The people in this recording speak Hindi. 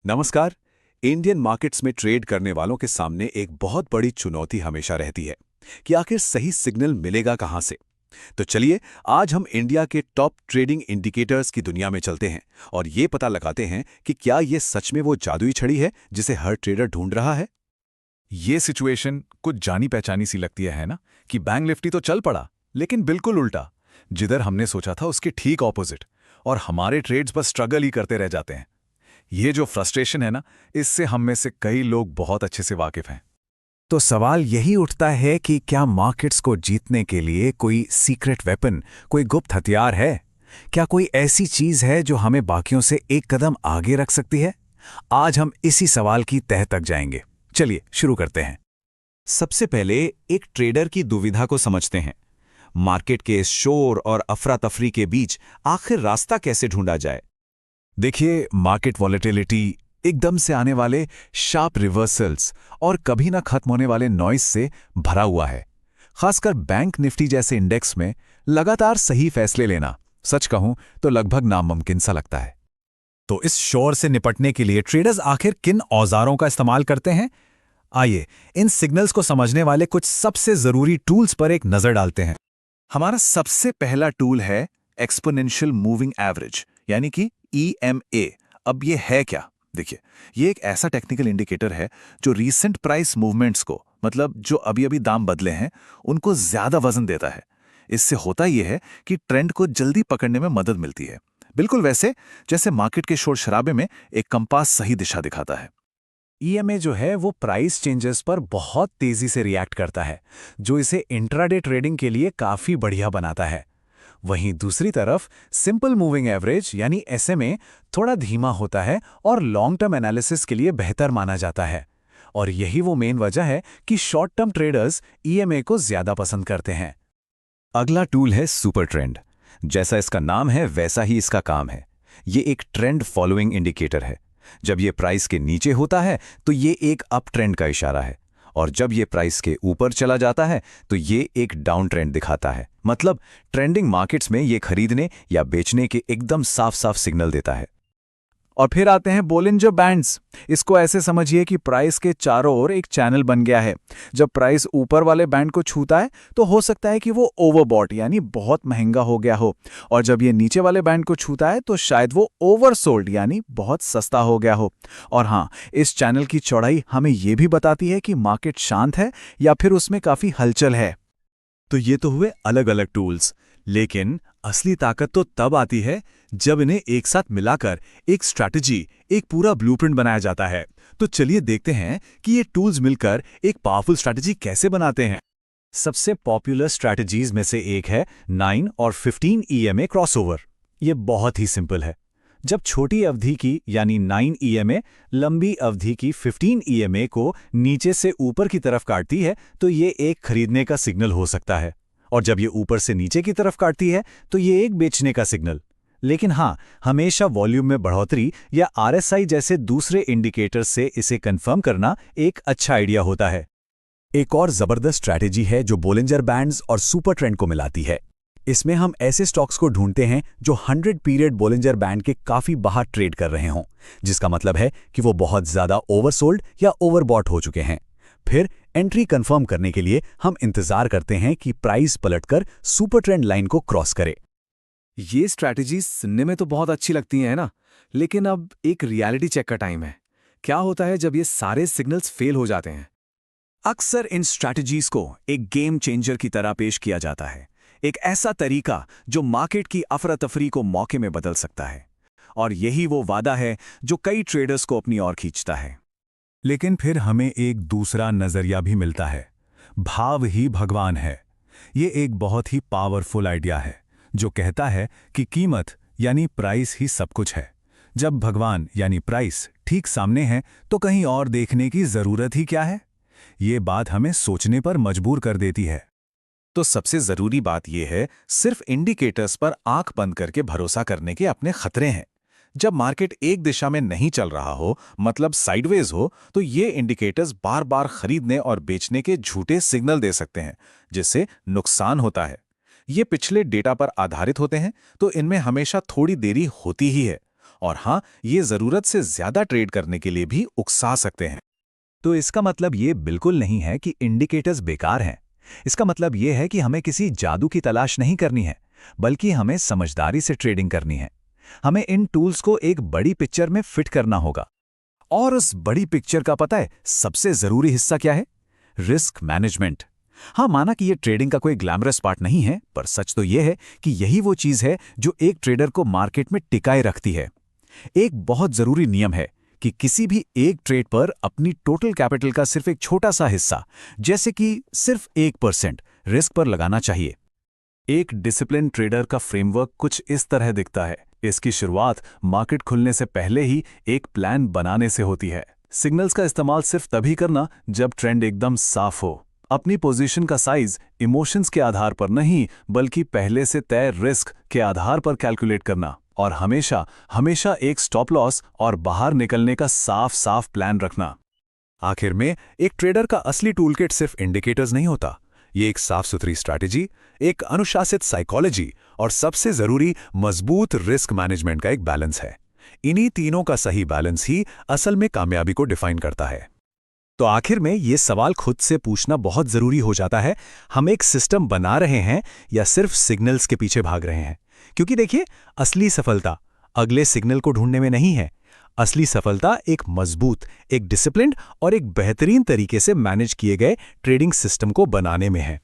नमस्कार। इंडियन मार्केट्स में ट्रेड करने वालों के सामने एक बहुत बड़ी चुनौती हमेशा रहती है कि आखिर सही सिग्नल मिलेगा कहां से। तो चलिए आज हम इंडिया के टॉप ट्रेडिंग इंडिकेटर्स की दुनिया में चलते हैं और ये पता लगाते हैं कि क्या ये सच में वो जादुई छड़ी है जिसे हर ट्रेडर ढूंढ रहा है। ये सिचुएशन कुछ जानी पहचानी सी लगती है ना, कि बैंक निफ्टी तो चल पड़ा लेकिन बिल्कुल उल्टा, जिधर हमने सोचा था उसके ठीक ऑपोजिट, और हमारे ट्रेड्स बस स्ट्रगल ही करते रह जाते हैं। ये जो फ्रस्ट्रेशन है ना, इससे हम में से कई लोग बहुत अच्छे से वाकिफ हैं। तो सवाल यही उठता है कि क्या मार्केट्स को जीतने के लिए कोई सीक्रेट वेपन, कोई गुप्त हथियार है? क्या कोई ऐसी चीज है जो हमें बाकियों से एक कदम आगे रख सकती है? आज हम इसी सवाल की तह तक जाएंगे। चलिए शुरू करते हैं। सबसे पहले एक ट्रेडर की दुविधा को समझते हैं। मार्केट के इस शोर और अफरा तफरी के बीच आखिर रास्ता कैसे ढूंढा जाए? देखिए, मार्केट वॉलेटिलिटी, एकदम से आने वाले शार्प रिवर्सल्स और कभी ना खत्म होने वाले नॉइस से भरा हुआ है। खासकर बैंक निफ्टी जैसे इंडेक्स में लगातार सही फैसले लेना, सच कहूं तो लगभग नामुमकिन सा लगता है। तो इस शोर से निपटने के लिए ट्रेडर्स आखिर किन औजारों का इस्तेमाल करते हैं? आइए इन सिग्नल्स को समझने वाले कुछ सबसे जरूरी टूल्स पर एक नजर डालते हैं। हमारा सबसे पहला टूल है एक्सपोनेंशियल मूविंग एवरेज, यानी कि EMA। अब ये है क्या? देखिए, ये एक ऐसा टेक्निकल इंडिकेटर है जो रीसेंट प्राइस मूवमेंट्स को, मतलब जो अभी अभी दाम बदले हैं, उनको ज्यादा वजन देता है। इससे होता यह है कि ट्रेंड को जल्दी पकड़ने में मदद मिलती है, बिल्कुल वैसे जैसे मार्केट के शोर शराबे में एक कंपास सही दिशा दिखाता है। EMA जो है वो प्राइस चेंजेस पर बहुत तेजी से रिएक्ट करता है, जो इसे इंट्राडे ट्रेडिंग के लिए काफी बढ़िया बनाता है। वहीं दूसरी तरफ सिंपल मूविंग एवरेज यानी SMA थोड़ा धीमा होता है और लॉन्ग टर्म एनालिसिस के लिए बेहतर माना जाता है। और यही वो मेन वजह है कि शॉर्ट टर्म ट्रेडर्स EMA को ज्यादा पसंद करते हैं। अगला टूल है सुपर ट्रेंड। जैसा इसका नाम है वैसा ही इसका काम है। ये एक ट्रेंड फॉलोइंग इंडिकेटर है। जब ये प्राइस के नीचे होता है तो ये एक अप ट्रेंड का इशारा है, और जब ये प्राइस के ऊपर चला जाता है तो ये एक डाउन ट्रेंड दिखाता है। मतलब ट्रेंडिंग मार्केट्स में ये खरीदने या बेचने के एकदम साफ साफ सिग्नल देता है। और फिर आते हैं बोलिंजर बैंड्स। इसको ऐसे समझिए कि प्राइस के चारों ओर एक चैनल बन गया है। जब प्राइस ऊपर वाले बैंड को छूता है तो हो सकता है कि वो ओवरबॉट यानी बहुत महंगा हो गया हो, और जब ये नीचे वाले बैंड को छूता है तो शायद वो ओवरसोल्ड यानी बहुत सस्ता हो गया हो। और हाँ, इस चैनल की चौड़ाई हमें ये भी बताती है कि मार्केट शांत है या फिर उसमें काफी हलचल है। तो ये तो हुए अलग अलग टूल्स, लेकिन असली ताकत तो तब आती है जब इन्हें एक साथ मिलाकर एक स्ट्रैटेजी, एक पूरा ब्लूप्रिंट बनाया जाता है। तो चलिए देखते हैं कि ये टूल्स मिलकर एक पावरफुल स्ट्रैटेजी कैसे बनाते हैं। सबसे पॉपुलर स्ट्रैटेजीज में से एक है 9 और 15 EMA क्रॉसओवर। ये बहुत ही सिंपल है। जब छोटी अवधि की यानी 9 EMA लंबी अवधि की 15 EMA को नीचे से ऊपर की तरफ काटती है तो ये एक खरीदने का सिग्नल हो सकता है, और जब ये ऊपर से नीचे की तरफ काटती है तो ये एक बेचने का सिग्नल। लेकिन हाँ, हमेशा वॉल्यूम में बढ़ोतरी या RSI जैसे दूसरे इंडिकेटर से इसे कंफर्म करना एक अच्छा आइडिया होता है। एक और जबरदस्त स्ट्रैटेजी है जो बोलिंजर बैंड्स और सुपर ट्रेंड को मिलाती है। इसमें हम ऐसे स्टॉक्स को ढूंढते हैं जो 100 पीरियड बोलिंजर बैंड के काफी बाहर ट्रेड कर रहे हों, जिसका मतलब है कि वो बहुत ज्यादा ओवरसोल्ड या ओवरबॉट हो चुके हैं। फिर एंट्री कंफर्म करने के लिए हम इंतजार करते हैं कि प्राइस पलटकर सुपर ट्रेंड लाइन को क्रॉस करे। ये स्ट्रैटेजी सुनने में तो बहुत अच्छी लगती है ना, लेकिन अब एक रियलिटी चेक का टाइम है। क्या होता है जब ये सारे सिग्नल्स फेल हो जाते हैं? अक्सर इन स्ट्रैटेजीज को एक गेम चेंजर की तरह पेश किया जाता है, एक ऐसा तरीका जो मार्केट की अफरा तफरी को मौके में बदल सकता है। और यही वो वादा है जो कई ट्रेडर्स को अपनी ओर खींचता है। लेकिन फिर हमें एक दूसरा नजरिया भी मिलता है। भाव ही भगवान है। ये एक बहुत ही पावरफुल आइडिया है जो कहता है कि कीमत यानी प्राइस ही सब कुछ है। जब भगवान यानी प्राइस ठीक सामने है तो कहीं और देखने की जरूरत ही क्या है? ये बात हमें सोचने पर मजबूर कर देती है। तो सबसे जरूरी बात यह है, सिर्फ इंडिकेटर्स पर आंख बंद करके भरोसा करने के अपने खतरे हैं। जब मार्केट एक दिशा में नहीं चल रहा हो, मतलब साइडवेज हो, तो ये इंडिकेटर्स बार बार खरीदने और बेचने के झूठे सिग्नल दे सकते हैं, जिससे नुकसान होता है। ये पिछले डेटा पर आधारित होते हैं, तो इनमें हमेशा थोड़ी देरी होती ही है, और हाँ, ये ज़रूरत से ज़्यादा ट्रेड करने के लिए भी उकसा सकते हैं। तो इसका मतलब ये बिल्कुल नहीं है कि इंडिकेटर्स बेकार हैं। इसका मतलब ये है कि हमें किसी जादू की तलाश नहीं करनी है, बल्कि हमें समझदारी से ट्रेडिंग करनी है। हमें इन टूल्स को एक बड़ी पिक्चर में फिट करना होगा। और उस बड़ी पिक्चर का पता है सबसे जरूरी हिस्सा क्या है? Risk management. हाँ, माना कि ये ट्रेडिंग का कोई ग्लैमरस पार्ट नहीं है, पर सच तो ये है कि यही वो चीज है जो एक ट्रेडर को मार्केट में टिकाए रखती है। एक बहुत जरूरी नियम है कि किसी भी एक ट्रेड पर अपनी टोटल कैपिटल का सिर्फ एक छोटा सा हिस्सा, जैसे कि सिर्फ 1% रिस्क पर लगाना चाहिए। एक डिसिप्लिन ट्रेडर का फ्रेमवर्क कुछ इस तरह दिखता है। इसकी शुरुआत मार्केट खुलने से पहले ही एक प्लान बनाने से होती है। सिग्नल्स का इस्तेमाल सिर्फ तभी करना जब ट्रेंड एकदम साफ हो। अपनी पोजीशन का साइज इमोशंस के आधार पर नहीं, बल्कि पहले से तय रिस्क के आधार पर कैलकुलेट करना। और हमेशा हमेशा एक स्टॉप लॉस और बाहर निकलने का साफ साफ प्लान रखना। आखिर में एक ट्रेडर का असली टूलकिट सिर्फ इंडिकेटर्स नहीं होता। ये एक साफ सुथरी स्ट्रैटेजी, एक अनुशासित साइकोलॉजी और सबसे जरूरी मजबूत रिस्क मैनेजमेंट का एक बैलेंस है। इन्हीं तीनों का सही बैलेंस ही असल में कामयाबी को डिफाइन करता है। तो आखिर में ये सवाल खुद से पूछना बहुत जरूरी हो जाता है, हम एक सिस्टम बना रहे हैं या सिर्फ सिग्नल्स के पीछे भाग रहे हैं? क्योंकि देखिए, असली सफलता अगले सिग्नल को ढूंढने में नहीं है। असली सफलता एक मजबूत, एक डिसिप्लिन्ड और एक बेहतरीन तरीके से मैनेज किए गए ट्रेडिंग सिस्टम को बनाने में है।